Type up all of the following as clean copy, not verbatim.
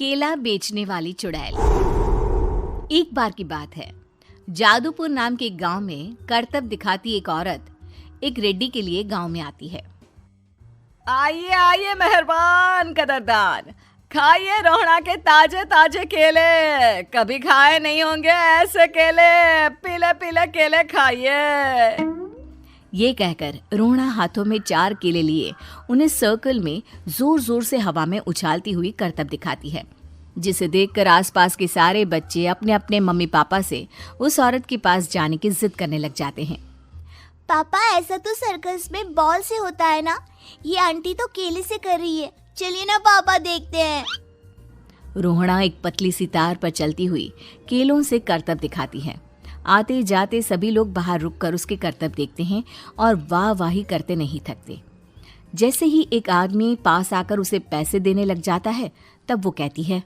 केला बेचने वाली चुड़ैल। एक बार की बात है, जादूपुर नाम के गांव में करतब दिखाती एक औरत एक रेड्डी के लिए गांव में आती है। आइए आइए मेहरबान कदरदान, खाइए रोहड़ा के ताजे ताजे केले। कभी खाए नहीं होंगे ऐसे केले, पीले पीले केले खाइए। ये कहकर रोहड़ा हाथों में 4 केले लिए उन्हें सर्कल में जोर जोर से हवा में उछालती हुई करतब दिखाती है, जिसे देखकर आसपास के सारे बच्चे अपने अपने मम्मी पापा से उस औरत के पास जाने की जिद करने लग जाते हैं। पापा, ऐसा तो सर्कस में बॉल से होता है ना, ये आंटी तो केले से कर रही है। चलिए ना पापा, देखते हैं। रोहड़ा एक पतली सी तार पर चलती हुई केलों से करतब दिखाती है। आते जाते सभी लोग बाहर रुककर उसके करतब देखते हैं और वाह वाही करते नहीं थकते। जैसे ही एक आदमी पास आकर उसे पैसे देने लग जाता है, तब वो कहती है,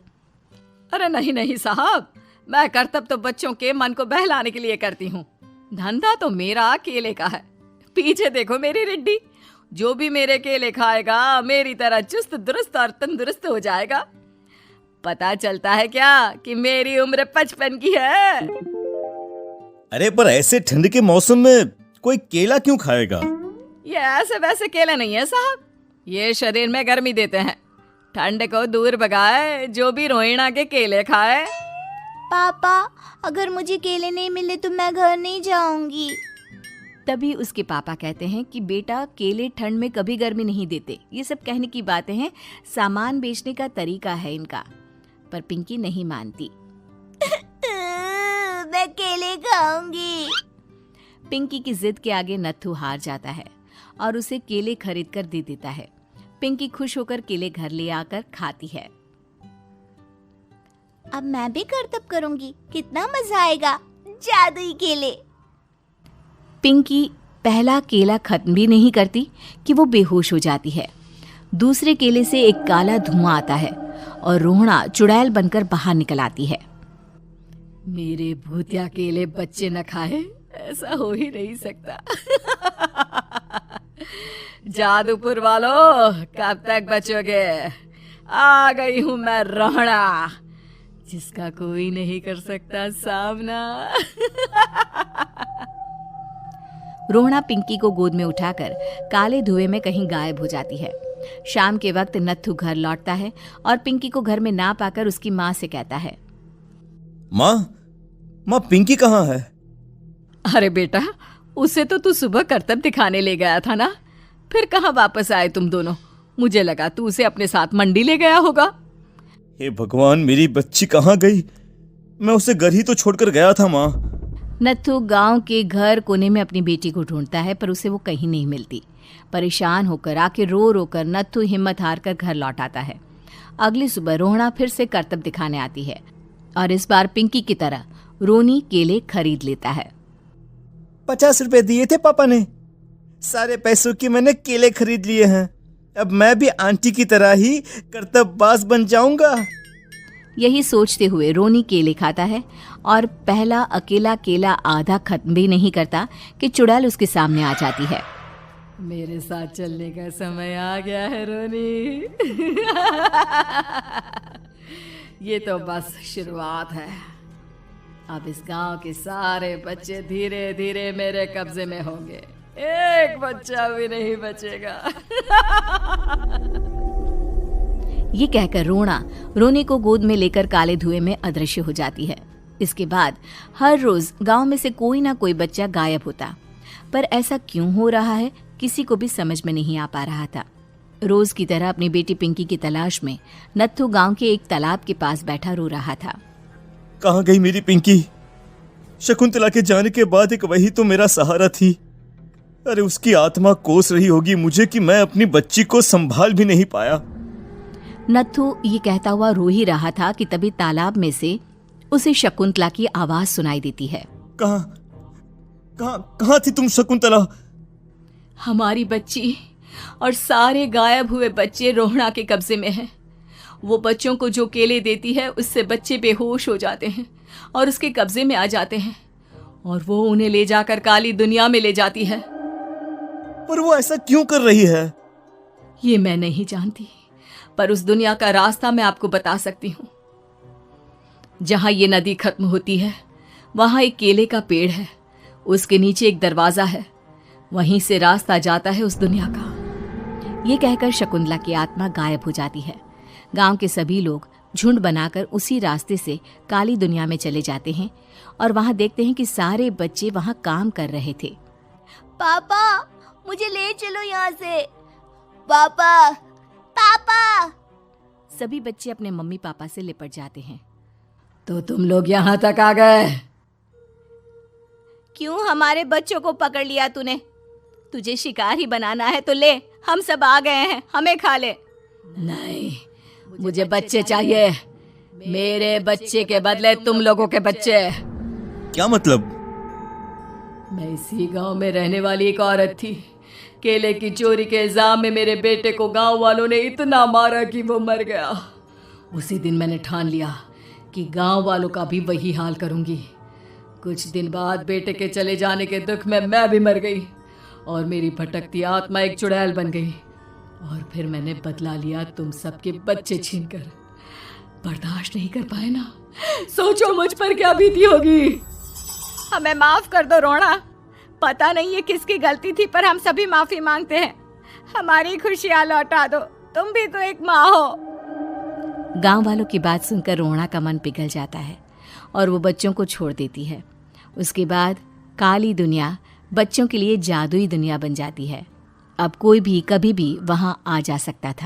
अरे नहीं नहीं साहब, मैं करतब तो बच्चों के मन को बहलाने के लिए करती हूँ। धंधा तो मेरा केले का है। पीछे देखो मेरी रिड्डी, जो भी मेरे केले खाएगा मेरी तरह चुस्त दुरुस्त और तंदुरुस्त हो जाएगा। पता चलता है क्या कि मेरी उम्र 55 की है। अरे पर ऐसे ठंड के मौसम में कोई केला क्यों खाएगा? ये ऐसे वैसे केले नहीं है साहब, ये शरीर में गर्मी देते हैं, ठंड को दूर भगाए। जो भी रोहिणा के केले खाए। पापा, अगर मुझे केले नहीं मिले तो मैं घर नहीं जाऊंगी। तभी उसके पापा कहते हैं कि बेटा, केले ठंड में कभी गर्मी नहीं देते। ये सब कहने की बातें हैं, सामान बेचने का तरीका है इनका। पर पिंकी नहीं मानती। मैं केले खाऊंगी। पिंकी की जिद के आगे नत्थू हार जाता है और उसे केले खरीद कर दे देता है। पिंकी खुश होकर केले घर ले आकर खाती है। अब मैं भी करतब करूंगी, कितना मजा आएगा। जादुई केले। पिंकी पहला केला खत्म भी नहीं करती कि वो बेहोश हो जाती है। दूसरे केले से एक काला धुआं आता है और रोहड़ा चुड़ैल बनकर बाहर निकल आती है। मेरे भूतिया केले बच्चे न खाए, ऐसा हो ही नहीं सकता। जादूपुर वालों, कब तक बचोगे? आ गई हूं मैं रोहड़ा, जिसका कोई नहीं कर सकता सामना। रोहड़ा पिंकी को गोद में उठाकर काले धुएं में कहीं गायब हो जाती है। शाम के वक्त नत्थू घर लौटता है और पिंकी को घर में ना पाकर उसकी माँ से कहता है, माँ पिंकी कहाँ है? अरे बेटा, उसे तो तू सुबह करतब दिखाने ले गया था ना, फिर कहाँ वापस आए तुम दोनों? मुझे लगा तू उसे अपने साथ मंडी ले गया होगा। हे भगवान, मेरी बच्ची कहाँ गई? मैं उसे घर ही तो छोड़कर गया था माँ। नत्थू गांव के घर कोने में अपनी बेटी को ढूंढता है, पर उसे वो कहीं नहीं मिलती। परेशान होकर आके रो रो कर नत्थू हिम्मत हार कर घर लौट आता है। अगली सुबह रोहड़ा फिर से करतब दिखाने आती है और इस बार पिंकी की तरह रोनी केले खरीद लेता है। 50 रुपए दिए थे पापा ने, सारे पैसों की मैंने केले खरीद लिए हैं। अब मैं भी आंटी की तरह ही करतबबाज बन जाऊंगा। यही सोचते हुए रोनी केले खाता है और पहला अकेला केला आधा खत्म भी नहीं करता कि चुड़ैल उसके सामने आ जाती है। मेरे साथ चलने का समय आ गया है रोनी। ये तो बस शुरुआत है। अब इस गांव के सारे बच्चे धीरे धीरे मेरे कब्जे में होंगे, एक बच्चा भी नहीं बचेगा। ये कहकर रोना रोनी को गोद में लेकर काले धुएं में अदृश्य हो जाती है। इसके बाद हर रोज गांव में से कोई ना कोई बच्चा गायब होता, पर ऐसा क्यों हो रहा है किसी को भी समझ में नहीं आ पा रहा था। रोज की तरह अपनी बेटी पिंकी की तलाश में नत्थू गांव के एक तालाब के पास बैठा रो रहा था। कहाँ गई मेरी पिंकी? शकुंतला के जाने के बाद एक वही तो मेरा सहारा थी। अरे उसकी आत्मा कोस रही होगी मुझे कि मैं अपनी बच्ची को संभाल भी नहीं पाया। नत्थू ये कहता हुआ रो ही रहा था कि तभी तालाब में से उसे शकुंतला की आवाज सुनाई देती है। कहाँ थी तुम शकुंतला? हमारी बच्ची और सारे गायब हुए बच्चे रोहड़ा के कब्जे में हैं। वो बच्चों को जो केले देती है उससे बच्चे बेहोश हो जाते हैं और उसके कब्जे में आ जाते हैं और वो उन्हें ले जाकर काली दुनिया में ले जाती है। पर वो ऐसा क्यों कर रही है? ये मैं नहीं जानती, पर उस दुनिया का रास्ता मैं आपको बता सकती हूँ। जहां ये नदी खत्म होती है वहां एक केले का पेड़ है, उसके नीचे एक दरवाजा है, वहीं से रास्ता जाता है उस दुनिया का। ये कहकर शकुंतला की आत्मा गायब हो जाती है। गांव के सभी लोग झुंड बनाकर उसी रास्ते से काली दुनिया में चले जाते हैं और वहां देखते हैं कि सारे बच्चे वहां काम कर रहे थे। पापा मुझे ले चलो यहाँ से। पापा पापा। सभी बच्चे अपने मम्मी पापा से लिपट जाते हैं। तो तुम लोग यहाँ तक आ गए? क्यों हमारे बच्चों को पकड़ लिया तूने? तुझे शिकार ही बनाना है तो ले, हम सब आ गए हैं, हमें खा ले। नहीं, मुझे बच्चे चाहिए। मेरे बच्चे के बदले तुम लोगों के बच्चे। क्या मतलब? मैं इसी गांव में रहने वाली एक औरत थी। केले की चोरी के इल्जाम में मेरे बेटे को गांव वालों ने इतना मारा कि वो मर गया। उसी दिन मैंने ठान लिया कि गांव वालों का भी वही हाल करूंगी। कुछ दिन बाद बेटे के चले जाने के दुख में मैं भी मर गई और मेरी भटकती आत्मा एक चुड़ैल बन गई। और फिर मैंने बदला लिया तुम सबके बच्चे छीनकर। बर्दाश्त नहीं कर पाए ना, सोचो मुझ पर क्या बीती होगी। हमें माफ कर दो रोना, पता नहीं ये किसकी गलती थी पर हम सभी माफी मांगते हैं। हमारी खुशियां लौटा दो, तुम भी तो एक माँ हो। गांव वालों की बात सुनकर रोना का मन पिघल जाता है और वो बच्चों को छोड़ देती है। उसके बाद काली दुनिया बच्चों के लिए जादुई दुनिया बन जाती है। अब कोई भी कभी भी वहां आ जा सकता था।